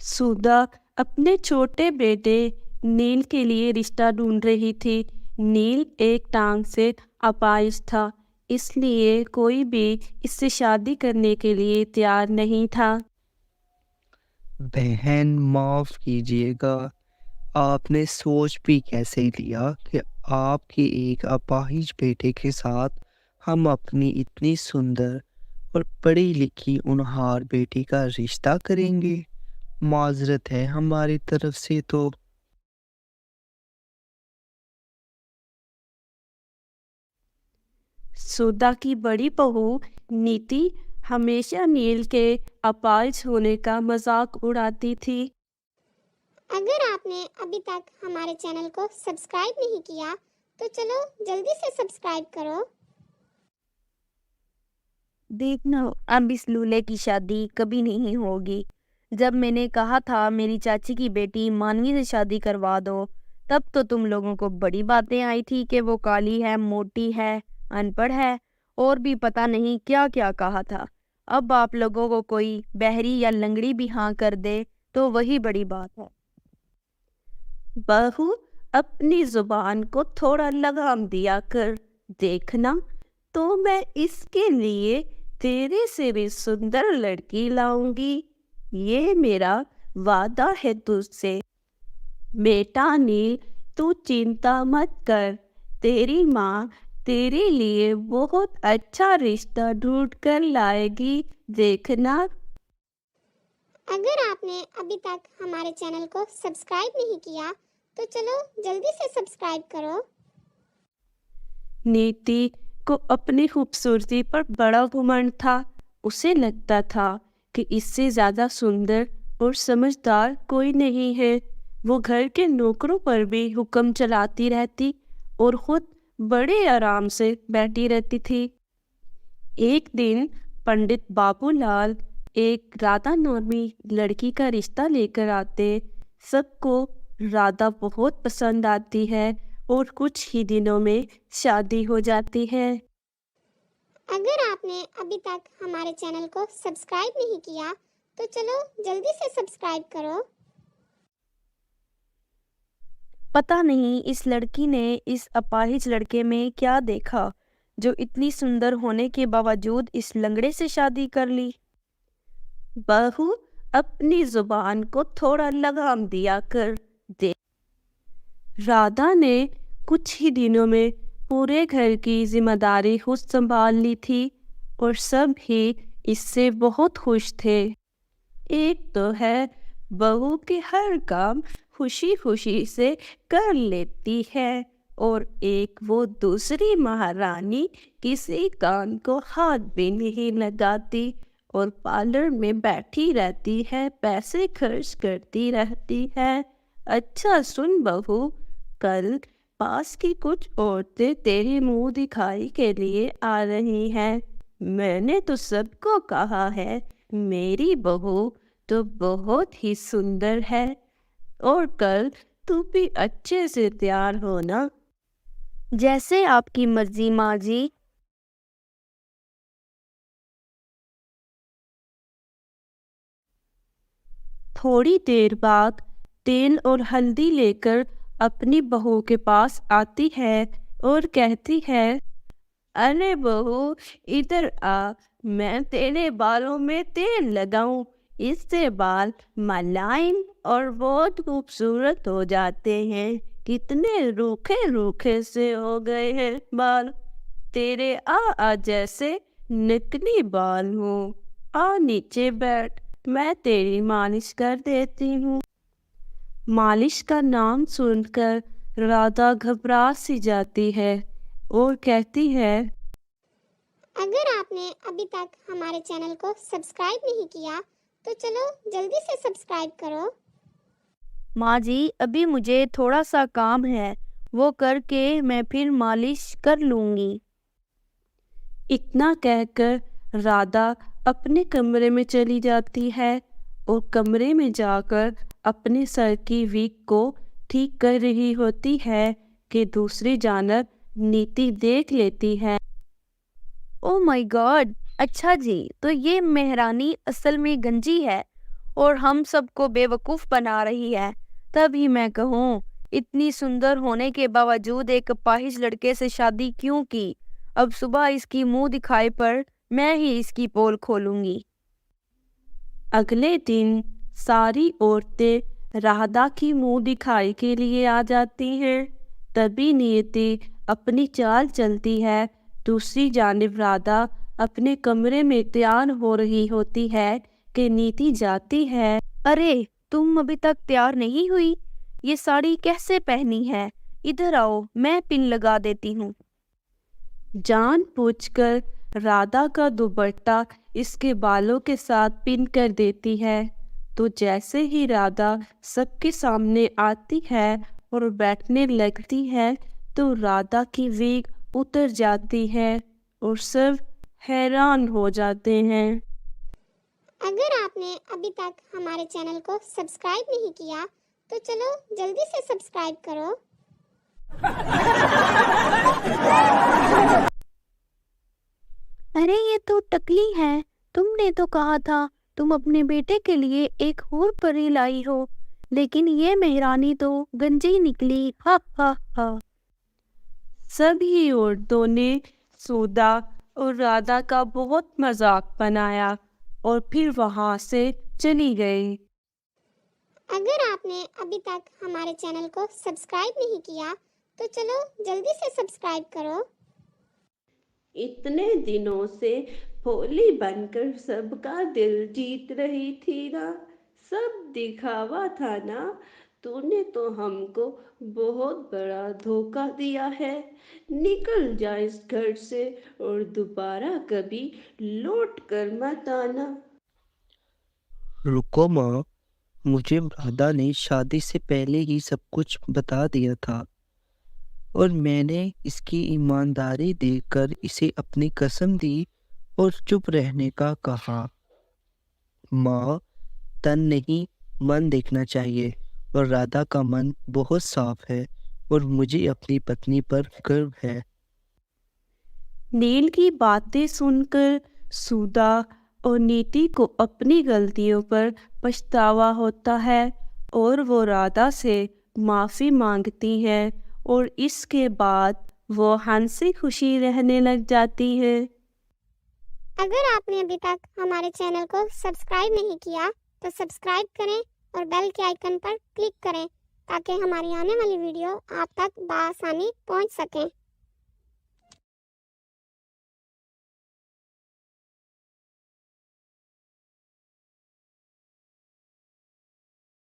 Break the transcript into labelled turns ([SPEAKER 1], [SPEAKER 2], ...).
[SPEAKER 1] सुधा अपने छोटे बेटे नील के लिए रिश्ता ढूंढ रही थी। नील एक टांग से अपाहिज था, इसलिए कोई भी इससे शादी करने के लिए तैयार नहीं था।
[SPEAKER 2] बहन माफ कीजिएगा, आपने सोच भी कैसे लिया कि आपके एक अपाहिज बेटे के साथ हम अपनी इतनी सुंदर और पढ़ी लिखी होनहार बेटी का रिश्ता करेंगे। माजरत है हमारी तरफ से तो।
[SPEAKER 1] सुधा की बड़ी बहू नीति हमेशा नील के अपाहिज होने का मजाक उड़ाती थी।
[SPEAKER 3] अगर आपने अभी तक हमारे चैनल को सब्सक्राइब नहीं किया तो चलो जल्दी से सब्सक्राइब करो।
[SPEAKER 4] देखना, अब इस लूले की शादी कभी नहीं होगी। जब मैंने कहा था मेरी चाची की बेटी मानवी से शादी करवा दो, तब तो तुम लोगों को बड़ी बातें आई थी कि वो काली है, मोटी है, अनपढ़ है, और भी पता नहीं क्या क्या कहा था। अब आप लोगों को कोई बहरी या लंगड़ी भी हाँ कर दे तो वही बड़ी बात है।
[SPEAKER 1] बहू, अपनी जुबान को थोड़ा लगाम दिया कर। देखना, तो मैं इसके लिए तेरे से भी सुंदर लड़की लाऊंगी। ये मेरा वादा है तुझसे। बेटा नील, तू चिंता मत कर। तेरी माँ तेरे लिए बहुत अच्छा रिश्ता ढूंढ कर लाएगी। देखना।
[SPEAKER 3] अगर आपने अभी तक हमारे चैनल को सब्सक्राइब नहीं किया तो चलो जल्दी से सब्सक्राइब करो।
[SPEAKER 1] नीति को अपनी खूबसूरती पर बड़ा घमंड था। उसे लगता था कि इससे ज्यादा सुंदर और समझदार कोई नहीं है। वो घर के नौकरों पर भी हुक्म चलाती रहती और खुद बड़े आराम से बैठी रहती थी। एक दिन पंडित बाबूलाल एक राधा नामी लड़की का रिश्ता लेकर आते। सबको राधा बहुत पसंद आती है और कुछ ही दिनों में शादी हो जाती है।
[SPEAKER 3] अगर आपने अभी तक हमारे चैनल को सब्सक्राइब नहीं किया तो चलो जल्दी से सब्सक्राइब करो।
[SPEAKER 4] पता नहीं इस लड़की ने इस अपाहिज लड़के में क्या देखा जो इतनी सुंदर होने के बावजूद इस लंगड़े से शादी कर ली।
[SPEAKER 1] बहू, अपनी जुबान को थोड़ा लगाम दिया कर। दे राधा ने कुछ ही दिनों में पूरे घर की जिम्मेदारी खुद संभाल ली थी और सब ही इससे बहुत खुश थे। एक तो है बहू के हर काम खुशी खुशी से कर लेती है, और एक वो दूसरी महारानी किसी काम को हाथ भी नहीं लगाती और पार्लर में बैठी रहती है, पैसे खर्च करती रहती है। अच्छा सुन बहू, कल पास की कुछ औरतें तेरे मुंह दिखाई के लिए आ रही हैं। मैंने तो सबको कहा है मेरी बहू तो बहुत ही सुंदर है, और कल तू भी अच्छे से तैयार होना।
[SPEAKER 4] जैसे आपकी मर्जी माँ जी।
[SPEAKER 1] थोड़ी देर बाद तेल और हल्दी लेकर अपनी बहू के पास आती है और कहती है, अरे बहू, इधर आ, मैं तेरे बालों में तेल लगाऊं। इससे बाल मुलायम और बहुत खूबसूरत हो जाते हैं। कितने रूखे रूखे से हो गए हैं बाल। तेरे आ जैसे नकली बाल हो। आ नीचे बैठ, मैं तेरी मालिश कर देती हूँ। मालिश का नाम सुनकर राधा घबरा सी जाती है और कहती है,
[SPEAKER 3] अगर आपने अभी तक हमारे चैनल को सब्सक्राइब नहीं किया तो चलो जल्दी से सब्सक्राइब करो।
[SPEAKER 4] माँ जी, अभी मुझे थोड़ा सा काम है, वो करके मैं फिर मालिश कर लूँगी।
[SPEAKER 1] इतना कहकर राधा अपने कमरे में चली जाती है और कमरे में जाकर अपने सर की विग को ठीक कर रही होती है कि दूसरी जानब नीति देख लेती है।
[SPEAKER 4] ओ माय गॉड, अच्छा जी, तो ये मेहरानी असल में गंजी है और हम सबको बेवकूफ़ बना रही है। तभी मैं कहूँ, इतनी सुंदर होने के बावजूद एक अपाहिज लड़के से शादी क्यों की? अब सुबह इसकी मुंह दिखाई पर मैं ही इसकी पोल खोलूंगी।
[SPEAKER 1] अगले दिन सारी औरतें राधा की मुंह दिखाई के लिए आ जाती हैं। तभी नियति अपनी चाल चलती है। दूसरी जानिब राधा अपने कमरे में तैयार हो रही होती है कि नीति जाती है।
[SPEAKER 4] अरे, तुम अभी तक तैयार नहीं हुई? ये साड़ी कैसे पहनी है? इधर आओ, मैं पिन लगा देती हूँ।
[SPEAKER 1] जानबूझकर राधा का दुपट्टा इसके बालों के साथ पिन कर देती है। तो जैसे ही राधा सबके सामने आती है और बैठने लगती है तो राधा की वीक उतर जाती है और सब हैरान हो जाते हैं।
[SPEAKER 3] अगर आपने अभी तक हमारे चैनल को सब्सक्राइब नहीं किया तो चलो जल्दी से सब्सक्राइब करो।
[SPEAKER 4] अरे, ये तो टकली है। तुमने तो कहा था तुम अपने बेटे के लिए एक और परी लाई हो, लेकिन ये मेहरानी तो गंजी निकली। हा हा हा।
[SPEAKER 1] सभी औरतों ने सुधा और राधा का बहुत मजाक बनाया और फिर वहां से चली गई।
[SPEAKER 3] अगर आपने अभी तक हमारे चैनल को सब्सक्राइब नहीं किया तो चलो जल्दी से सब्सक्राइब करो।
[SPEAKER 1] इतने दिनों से भोली बनकर सबका दिल जीत रही थी ना, सब दिखावा था ना। तूने तो हमको बहुत बड़ा धोखा दिया है। निकल जा इस घर से और दोबारा कभी लौट कर मत आना।
[SPEAKER 2] रुको माँ, मुझे राधा ने शादी से पहले ही सब कुछ बता दिया था और मैंने इसकी ईमानदारी देखकर इसे अपनी कसम दी और चुप रहने का कहा। माँ, तन नहीं मन देखना चाहिए और राधा का मन बहुत साफ है और मुझे अपनी पत्नी पर गर्व है।
[SPEAKER 1] नील की बातें सुनकर सुधा और नीति को अपनी गलतियों पर पछतावा होता है और वो राधा से माफ़ी मांगती है और इसके बाद वो हंसी खुशी रहने लग जाती है।
[SPEAKER 3] अगर आपने अभी तक हमारे चैनल को सब्सक्राइब नहीं किया तो सब्सक्राइब करें और बेल के आइकन पर क्लिक करें ताकि हमारी आने वाली वीडियो आप तक बआसानी पहुंच सके।